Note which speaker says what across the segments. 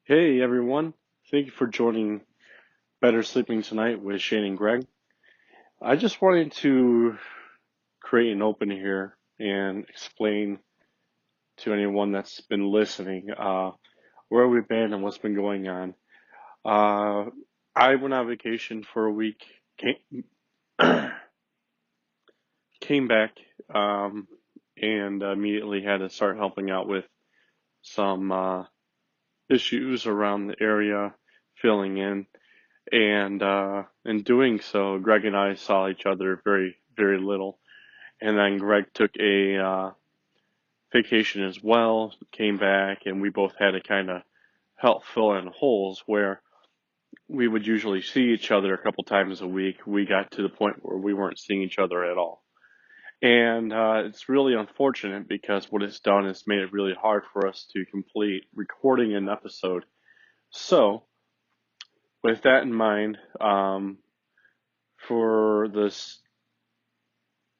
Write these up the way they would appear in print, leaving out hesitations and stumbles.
Speaker 1: Hey everyone, thank you for joining Better Sleeping Tonight with Shane and Greg. I just wanted to create an open here and explain to anyone that's been listening where we've been and what's been going on. I went on vacation for a week, came back, and immediately had to start helping out with some issues around the area, filling in. And in doing so, Greg and I saw each other very, very little. And then Greg took a vacation as well, came back, and we both had to kind of help fill in holes where we would usually see each other a couple times a week. We got to the point where we weren't seeing each other at all. And it's really unfortunate because what it's done is made it really hard for us to complete recording an episode. So, with that in mind, for this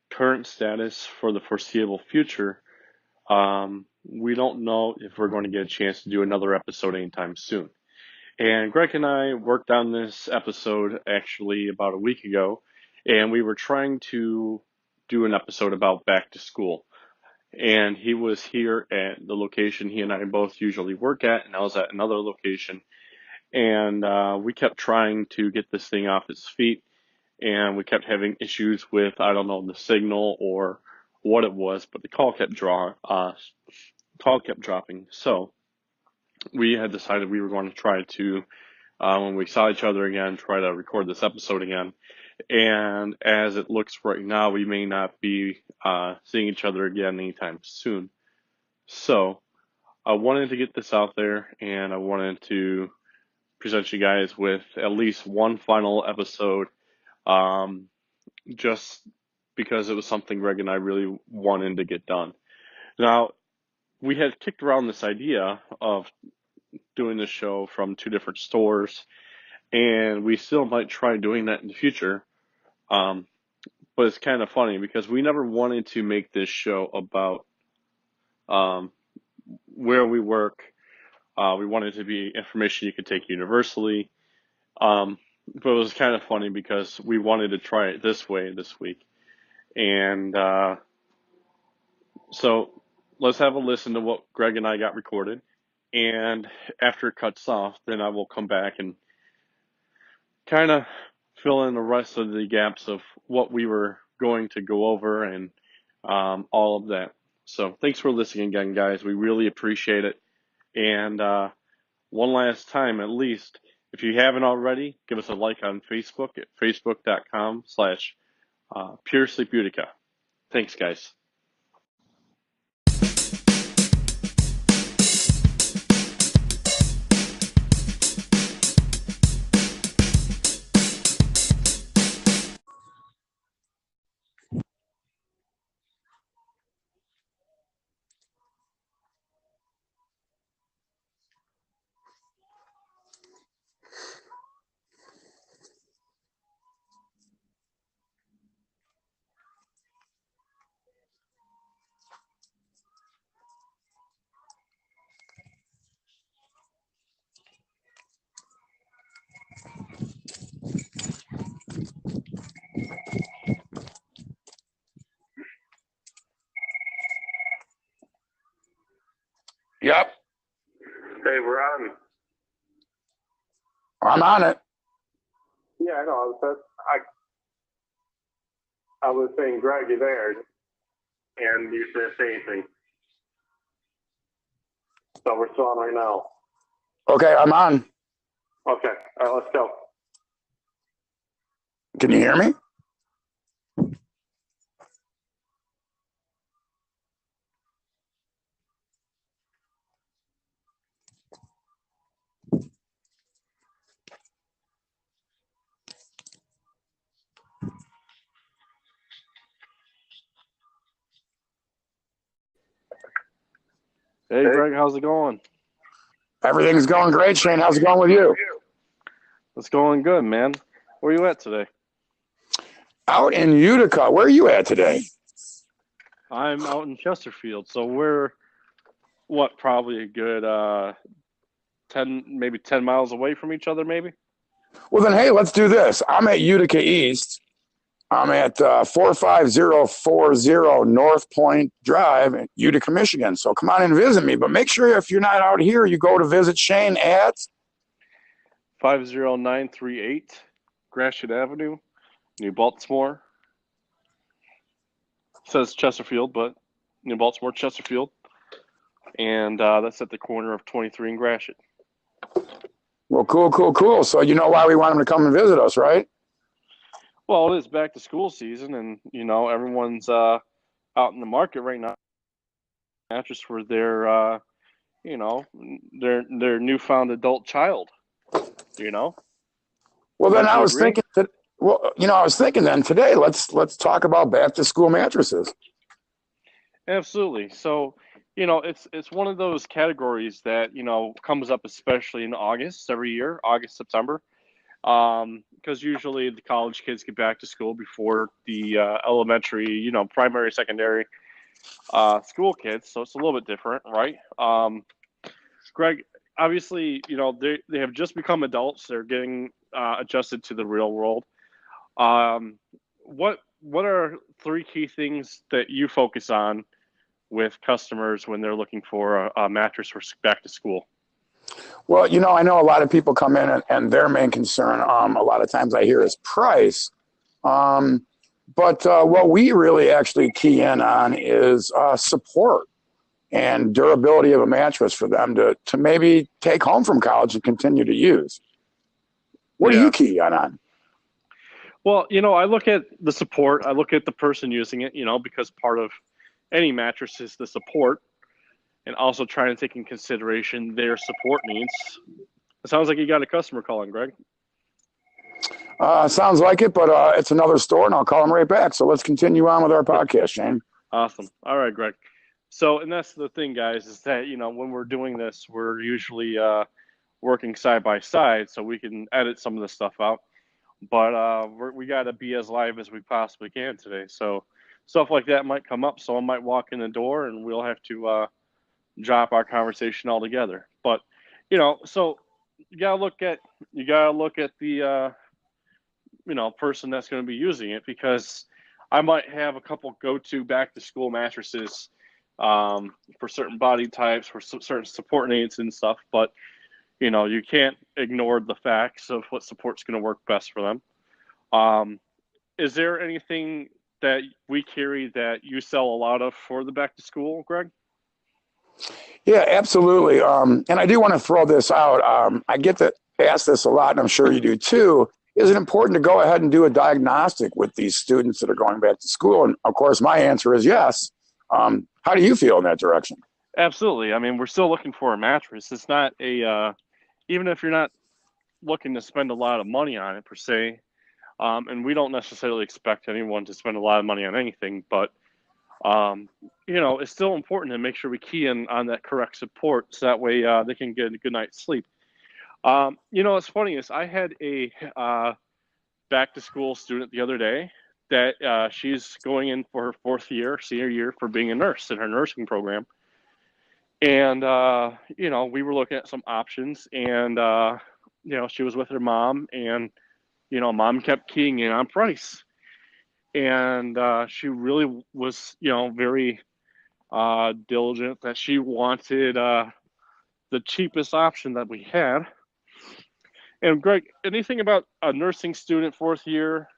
Speaker 1: current status for the foreseeable future, we don't know if we're going to get a chance to do another episode anytime soon. And Greg and I worked on this episode actually about a week ago, and we were trying to do an episode about back to school. And he was here at the location he and I both usually work at, and I was at another location. And we kept trying to get this thing off its feet, and we kept having issues with, I don't know, the signal or what it was, but the call kept dropping. So we had decided we were going to try to, when we saw each other again, try to record this episode again. And as it looks right now, we may not be seeing each other again anytime soon. So I wanted to get this out there, and I wanted to present you guys with at least one final episode, just because it was something Greg and I really wanted to get done. Now, we had kicked around this idea of doing this show from two different stores, and we still might try doing that in the future. But it's kind of funny because we never wanted to make this show about where we work. We wanted it to be information you could take universally. But it was kind of funny because we wanted to try it this way this week. And so let's have a listen to what Greg and I got recorded. And after it cuts off, then I will come back and kind of fill in the rest of the gaps of what we were going to go over and all of that. So thanks for listening again, guys. We really appreciate it. And one last time, at least, if you haven't already, give us a like on Facebook at facebook.com/Pure Sleep Utica. Thanks, guys.
Speaker 2: Yep,
Speaker 3: Hey, we're on.
Speaker 2: I'm on it.
Speaker 3: Yeah, I know. I was saying, Greg, you there? And you didn't say anything. So we're still on right now.
Speaker 2: Okay, I'm on.
Speaker 3: Okay. All right, let's go.
Speaker 2: Can you hear me?
Speaker 1: Hey, Greg, how's it going?
Speaker 2: Everything's going great, Shane. How's it going with you?
Speaker 1: It's going good, man. Where you at today?
Speaker 2: Out in Utica. Where are you at today?
Speaker 1: I'm out in Chesterfield, so we're, probably a good maybe 10 miles away from each other, maybe.
Speaker 2: Well, then, hey, let's do this. I'm at Utica East. I'm at 45040 North Point Drive in Utica, Michigan. So come on and visit me. But make sure if you're not out here, you go to visit Shane at
Speaker 1: 50938 Gratiot Avenue, New Baltimore. It says Chesterfield, but New Baltimore, Chesterfield. And that's at the corner of 23 and Gratiot.
Speaker 2: Well, cool. So you know why we want them to come and visit us, right?
Speaker 1: Well, it is back to school season, and everyone's out in the market right now. Mattress for their their newfound adult child.
Speaker 2: Well, then
Speaker 1: Don't
Speaker 2: I
Speaker 1: you
Speaker 2: was
Speaker 1: agree?
Speaker 2: thinking that. Well, I was thinking then today. Let's talk about back to school mattresses.
Speaker 1: Absolutely. So, it's one of those categories that comes up especially in August every year, August, September, because usually the college kids get back to school before the elementary, primary, secondary school kids. So it's a little bit different, right? Greg, obviously, they have just become adults. They're getting adjusted to the real world. What are three key things that you focus on with customers when they're looking for a mattress for back to school?
Speaker 2: Well, I know a lot of people come in and their main concern, a lot of times I hear is price. But what we really actually key in on is support and durability of a mattress for them to maybe take home from college and continue to use. What do you
Speaker 1: Yeah.
Speaker 2: key in on?
Speaker 1: Well, I look at the support. I look at the person using it, because part of any mattress is the support, and also trying to take in consideration their support needs. It sounds like you got a customer calling, Greg.
Speaker 2: Sounds like it, but it's another store, and I'll call them right back. So let's continue on with our podcast, Shane.
Speaker 1: Awesome. All right, Greg. So, and that's the thing, guys, is that, when we're doing this, we're usually working side by side so we can edit some of the stuff out. But we got to be as live as we possibly can today. So stuff like that might come up. Someone might walk in the door and we'll have to drop our conversation altogether. But, so you got to look at the, person that's going to be using it, because I might have a couple go-to back-to-school mattresses for certain body types, for certain support needs and stuff. But, you can't ignore the facts of what support's going to work best for them. Is there anything that we carry that you sell a lot of for the back-to-school, Greg?
Speaker 2: Yeah, absolutely. And I do want to throw this out. I get to ask this a lot, and I'm sure you do too. Is it important to go ahead and do a diagnostic with these students that are going back to school? And of course, my answer is yes. How do you feel in that direction?
Speaker 1: Absolutely. I mean, we're still looking for a mattress. It's not even if you're not looking to spend a lot of money on it per se, and we don't necessarily expect anyone to spend a lot of money on anything, but it's still important to make sure we key in on that correct support so that way they can get a good night's sleep. What's funny is I had a back to school student the other day that she's going in for her fourth year, senior year, for being a nurse in her nursing program. And, we were looking at some options, and, she was with her mom, and, mom kept keying in on price. And she really was, very diligent that she wanted the cheapest option that we had. And Greg, anything about a nursing student fourth year,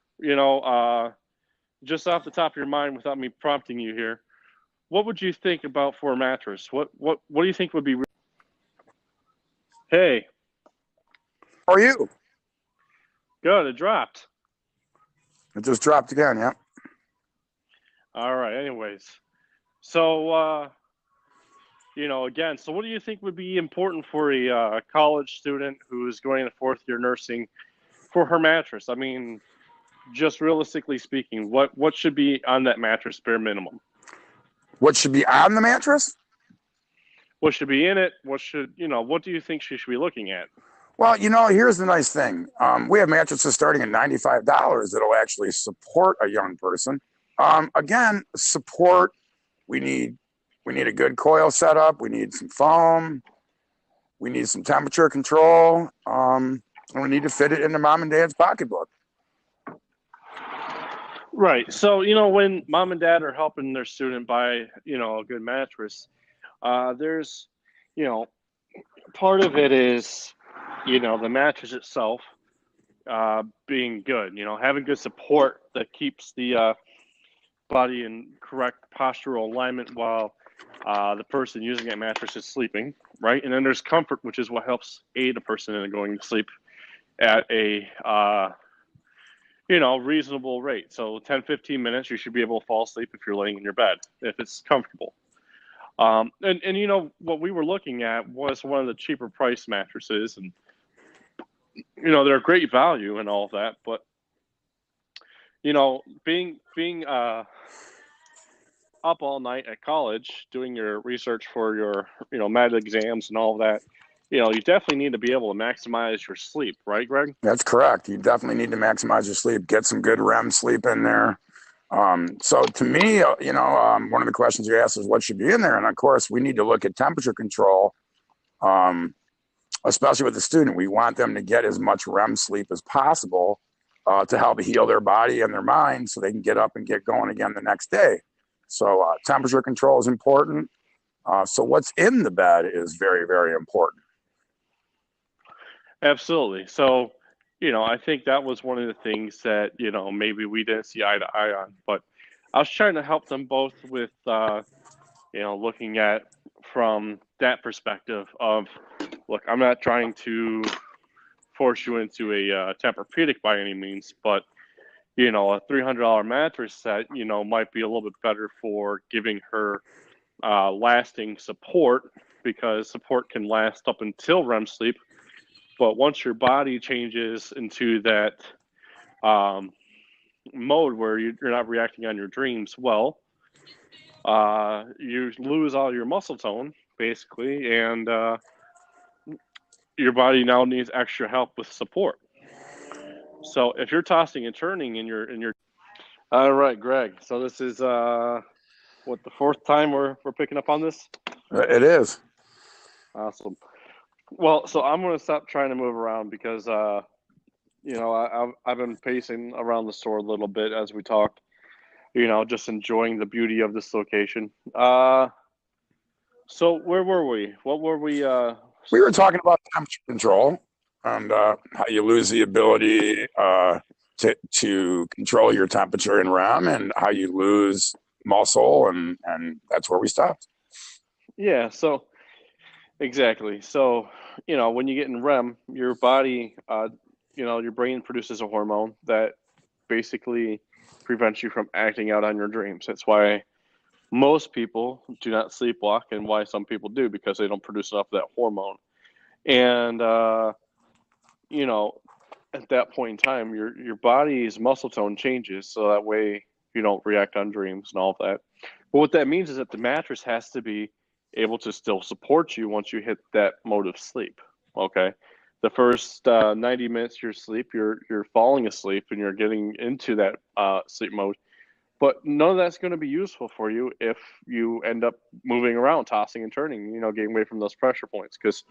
Speaker 1: just off the top of your mind without me prompting you here, what would you think about for a mattress? What do you think would be? Hey,
Speaker 2: How are you?
Speaker 1: good. It dropped.
Speaker 2: It just dropped again, yeah.
Speaker 1: All right. Anyways, so again, so what do you think would be important for a college student who is going to fourth year nursing for her mattress? I mean, just realistically speaking, what should be on that mattress bare minimum?
Speaker 2: What should be on the mattress?
Speaker 1: What should be in it? What do you think she should be looking at?
Speaker 2: Well, here's the nice thing. We have mattresses starting at $95 that'll actually support a young person. Again, support. We need a good coil setup. We need some foam. we need some temperature control, and we need to fit it into mom and dad's pocketbook.
Speaker 1: Right. So, when mom and dad are helping their student buy, a good mattress, there's, you know, part of it is, the mattress itself being good, having good support that keeps the body in correct postural alignment while the person using that mattress is sleeping, right? And then there's comfort, which is what helps aid a person in going to sleep at a reasonable rate. So 10, 15 minutes, you should be able to fall asleep if you're laying in your bed, if it's comfortable. And what we were looking at was one of the cheaper price mattresses, and they're great value and all of that, but being up all night at college doing your research for your med exams and all of that, you definitely need to be able to maximize your sleep, right, Greg?
Speaker 2: That's correct. You definitely need to maximize your sleep, get some good REM sleep in there. So to me, one of the questions you asked is what should be in there. And of course, we need to look at temperature control, especially with the student. We want them to get as much REM sleep as possible to help heal their body and their mind so they can get up and get going again the next day. So temperature control is important. So what's in the bed is very, very important.
Speaker 1: Absolutely. So, I think that was one of the things that, maybe we didn't see eye to eye on, but I was trying to help them both with, looking at from that perspective of, look, I'm not trying to force you into a Tempur-Pedic by any means, but, a $300 mattress set, might be a little bit better for giving her lasting support, because support can last up until REM sleep. But once your body changes into that mode where you're not reacting on your dreams, well, you lose all your muscle tone, basically, and your body now needs extra help with support. So if you're tossing and turning in your all right, Greg. So this is the fourth time we're picking up on this?
Speaker 2: It is.
Speaker 1: Awesome. Well, so I'm going to stop trying to move around because, I've been pacing around the store a little bit as we talked, just enjoying the beauty of this location. So where were we? What were we?
Speaker 2: We were talking about temperature control and how you lose the ability to control your temperature in REM and how you lose muscle, and that's where we stopped.
Speaker 1: Yeah, so exactly. So, when you get in REM, your body, your brain produces a hormone that basically prevents you from acting out on your dreams. That's why most people do not sleepwalk, and why some people do, because they don't produce enough of that hormone. And, at that point in time, your body's muscle tone changes, so that way you don't react on dreams and all of that. But what that means is that the mattress has to be able to still support you once you hit that mode of sleep. Okay, the first 90 minutes you're asleep, you're falling asleep and you're getting into that sleep mode. But none of that's going to be useful for you if you end up moving around, tossing and turning, getting away from those pressure points. Because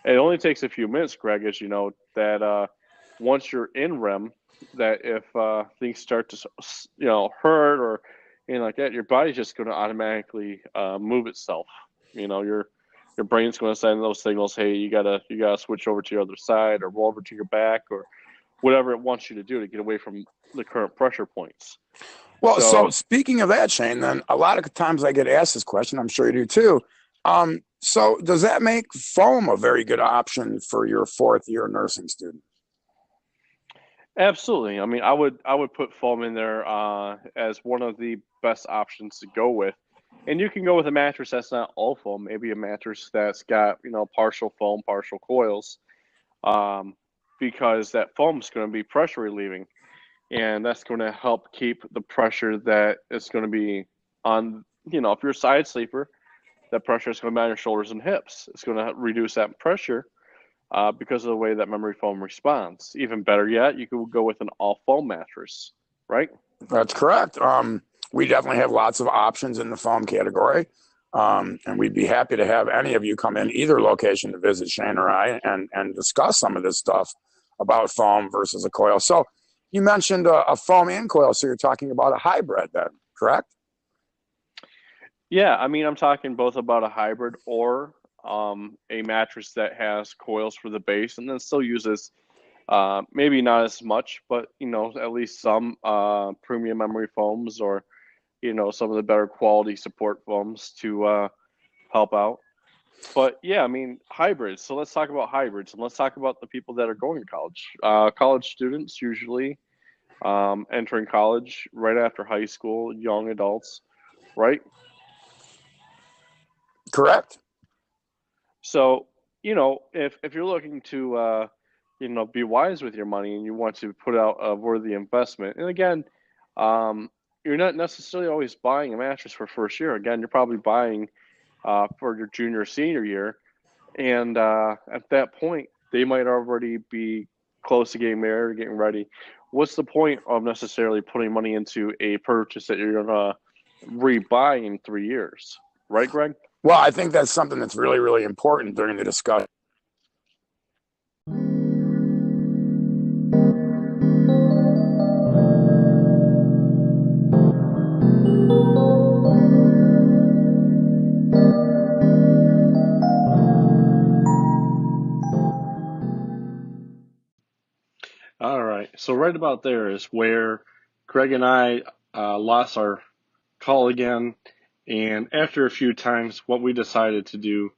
Speaker 1: it only takes a few minutes, Greg, as you know, that once you're in REM, that if things start to, hurt or anything like that, your body's just going to automatically move itself. Your brain's going to send those signals. Hey, you gotta switch over to your other side or roll over to your back or whatever it wants you to do to get away from the current pressure points.
Speaker 2: Well, so speaking of that, Shane, then a lot of times I get asked this question. I'm sure you do too. So does that make foam a very good option for your fourth year nursing student?
Speaker 1: Absolutely. I mean, I would put foam in there as one of the best options to go with. And you can go with a mattress that's not all foam, maybe a mattress that's got, partial foam, partial coils, because that foam is going to be pressure relieving. And that's going to help keep the pressure that is going to be on, if you're a side sleeper, that pressure is going to be on your shoulders and hips. It's going to reduce that pressure because of the way that memory foam responds. Even better yet, you could go with an all foam mattress, right?
Speaker 2: That's correct. We definitely have lots of options in the foam category. And we'd be happy to have any of you come in either location to visit Shane or I and discuss some of this stuff about foam versus a coil. So you mentioned a foam and coil, so you're talking about a hybrid then, correct?
Speaker 1: Yeah, I mean, I'm talking both about a hybrid or a mattress that has coils for the base and then still uses maybe not as much, but at least some premium memory foams or some of the better quality support foams to help out. But yeah, I mean, hybrids. So let's talk about hybrids and let's talk about the people that are going to college. College students usually entering college right after high school, young adults, right?
Speaker 2: Correct.
Speaker 1: So, if you're looking to be wise with your money and you want to put out a worthy investment, and again, um, you're not necessarily always buying a mattress for first year. Again, you're probably buying for your junior senior year, and at that point, they might already be close to getting married or getting ready. What's the point of necessarily putting money into a purchase that you're gonna rebuy in 3 years, right, Greg?
Speaker 2: Well, I think that's something that's really, really important during the discussion.
Speaker 1: All right. So right about there is where Greg and I lost our call again. And after a few times, what we decided to do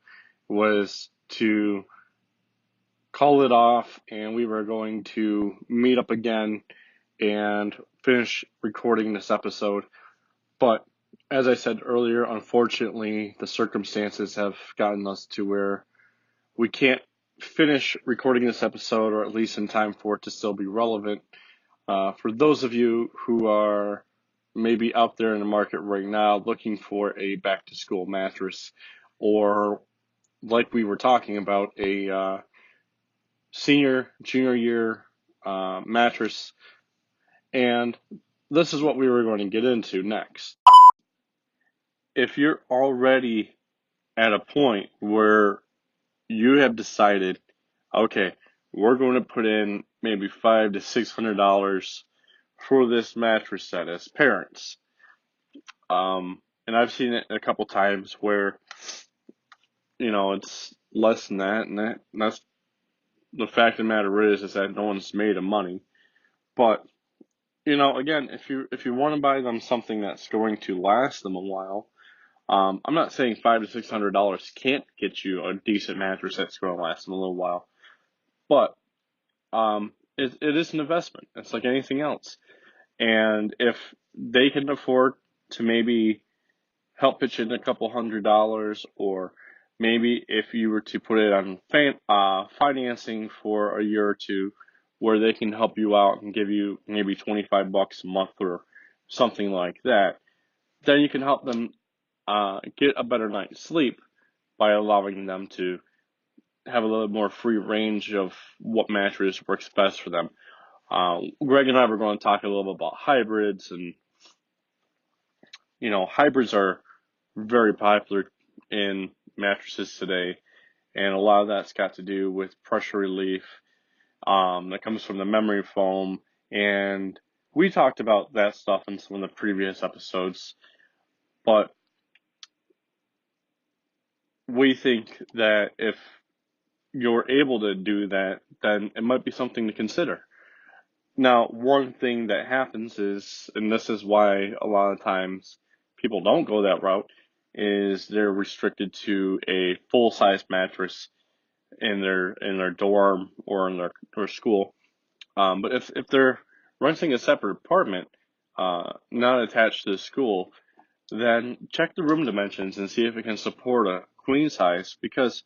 Speaker 1: was to call it off and we were going to meet up again and finish recording this episode. But as I said earlier, unfortunately, the circumstances have gotten us to where we can't finish recording this episode, or at least in time for it to still be relevant. For those of you who are maybe out there in the market right now looking for a back to school mattress, or like we were talking about, a junior year mattress, and this is what we were going to get into next. If you're already at a point where you have decided, okay, we're going to put in maybe $500 to $600 for this mattress set as parents. And I've seen it a couple times where, it's less than that, and that's the fact of the matter is that no one's made of money. But, again, if you want to buy them something that's going to last them a while, I'm not saying $500 to $600 can't get you a decent mattress that's going to last them a little while, but it is an investment. It's like anything else. And if they can afford to maybe help pitch in a couple $100, or maybe if you were to put it on financing for a year or two, where they can help you out and give you maybe $25 a month or something like that, then you can help them get a better night's sleep by allowing them to have a little more free range of what mattress works best for them. Greg and I were going to talk a little bit about hybrids, and hybrids are very popular in mattresses today, and a lot of that's got to do with pressure relief that comes from the memory foam, and we talked about that stuff in some of the previous episodes, but we think that if you're able to do that, then it might be something to consider. Now, one thing that happens is, and this is why a lot of times people don't go that route, is they're restricted to a full-size mattress in their dorm or in their school. But if they're renting a separate apartment, not attached to the school, then check the room dimensions and see if it can support a queen size, because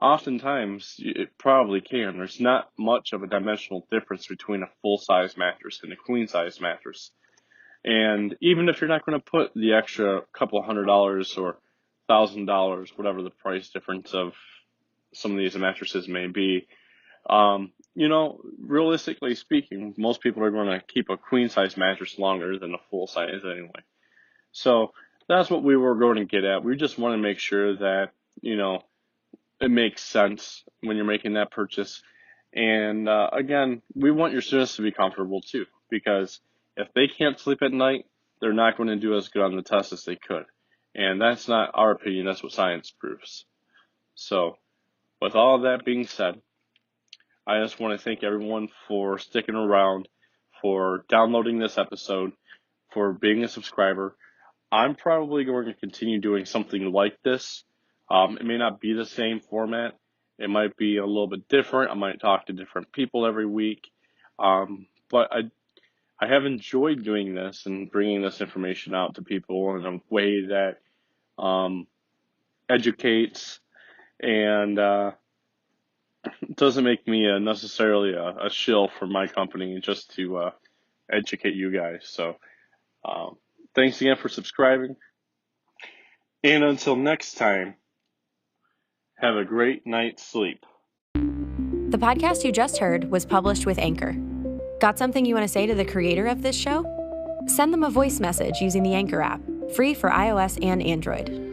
Speaker 1: oftentimes it probably can. There's not much of a dimensional difference between a full-size mattress and a queen-size mattress. And even if you're not going to put the extra couple $100 or $1,000, whatever the price difference of some of these mattresses may be, realistically speaking, most people are going to keep a queen size mattress longer than a full size anyway. So that's what we were going to get at. We just want to make sure that, you know, it makes sense when you're making that purchase. And again, we want your students to be comfortable too, because if they can't sleep at night, they're not going to do as good on the test as they could. And that's not our opinion, that's what science proves. So, with all of that being said, I just want to thank everyone for sticking around, for downloading this episode, for being a subscriber. I'm probably going to continue doing something like this. It may not be the same format. It might be a little bit different. I might talk to different people every week. But I have enjoyed doing this and bringing this information out to people in a way that educates and doesn't make me necessarily a shill for my company, just to educate you guys. So thanks again for subscribing. And until next time, have a great night's sleep.
Speaker 4: The podcast you just heard was published with Anchor. Got something you want to say to the creator of this show? Send them a voice message using the Anchor app, free for iOS and Android.